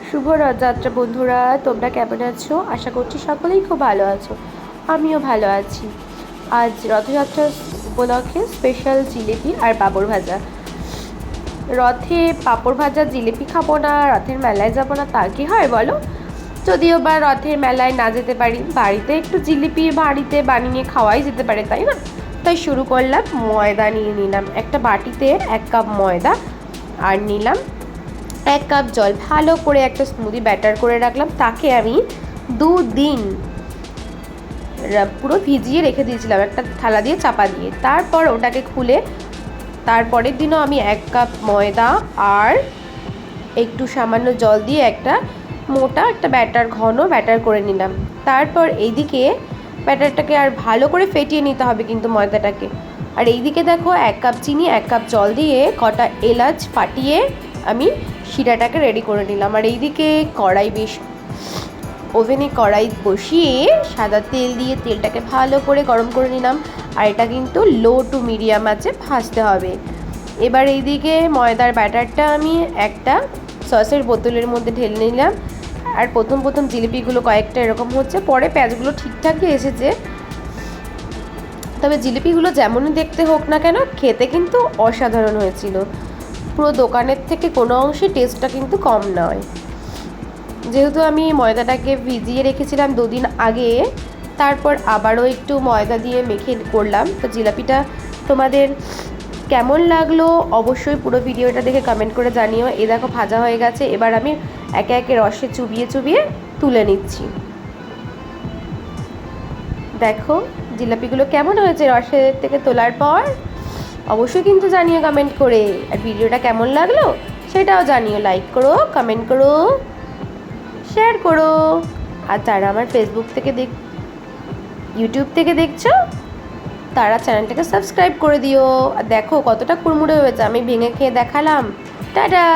শুভ রথযাত্রা বন্ধুরা, তোমরা কেমন আছো? আশা করছি সকলেই খুব ভালো আছো। আমিও ভালো আছি। আজ রথযাত্রা উপলক্ষে স্পেশাল জিলিপি আর পাঁপড় ভাজা। রথে পাঁপড় ভাজা জিলিপি খাবো না, রথের মেলায় যাবো না, তা কি হয় বলো? যদিও বা রথের মেলায় না যেতে পারি, বাড়িতে একটু জিলিপি বাড়িতে বানিয়ে খাওয়াই যেতে পারে, তাই না? তাই শুরু করলাম। ময়দা নিয়ে নিলাম একটা বাটিতে 1 কাপ ময়দা, আর নিলাম 1 কাপ জল। ভালো করে একটা স্মুদি ব্যাটার করে রাখলাম। তাকে আমি 2 দিন পুরো ভিজিয়ে রেখে দিয়েছিলাম একটা থালা দিয়ে চাপা দিয়ে। তারপর ওটাকে খুলে তারপরের দিনও আমি 1 কাপ ময়দা আর একটু সামান্য জল দিয়ে একটা মোটা একটা ব্যাটার, ঘন ব্যাটার করে নিলাম। তারপর এইদিকে ব্যাটারটাকে আর ভালো করে ফেটিয়ে নিতে হবে কিন্তু ময়দাটাকে। আর এইদিকে দেখো 1 কাপ চিনি, 1 কাপ জল দিয়ে কটা এলাচ ফাটিয়ে আমি শিরাটাকে রেডি করে নিলাম। আর এইদিকে ওভেনে কড়াই বসিয়ে সাদা তেল দিয়ে তেলটাকে ভালো করে গরম করে নিলাম। আর এটা কিন্তু লো টু মিডিয়াম আঁচে ভাজতে হবে। এবার এইদিকে ময়দার ব্যাটারটা আমি একটা সসের বোতলের মধ্যে ঢেলে নিলাম। আর প্রথম জিলিপিগুলো কয়েকটা এরকম হচ্ছে, পরে পেঁয়াজগুলো ঠিকঠাকই এসেছে। তবে জিলিপিগুলো যেমনই দেখতে হোক না কেন, খেতে কিন্তু অসাধারণ হয়েছিল। পুরো দোকানের থেকে কোনো অংশে টেস্টটা কিন্তু কম নয়। যেহেতু আমি ময়দাটাকে ভিজিয়ে রেখেছিলাম 2 দিন আগে, তারপর আবারও একটু ময়দা দিয়ে মেখে করলাম। তো জিলাপিটা তোমাদের কেমন লাগলো অবশ্যই পুরো ভিডিওটা দেখে কমেন্ট করে জানিও। এ দেখো ভাজা হয়ে গেছে। এবার আমি একে একে রসে চুবিয়ে চুবিয়ে তুলে নিচ্ছি। দেখো জিলাপিগুলো কেমন হয়েছে রসের থেকে তোলার পর, অবশ্যই কিন্তু জানিও কমেন্ট করে। আর ভিডিওটা কেমন লাগলো সেটাও জানিও, লাইক করো, কমেন্ট করো, শেয়ার করো। আর যারা আমার ফেসবুক থেকে ইউটিউব থেকে দেখছো, তারা চ্যানেলটাকে সাবস্ক্রাইব করে দিও। আর দেখো কতটা কুড়মুড়ে হয়েছে, আমি ভেঙে খেয়ে দেখালাম। টাটা।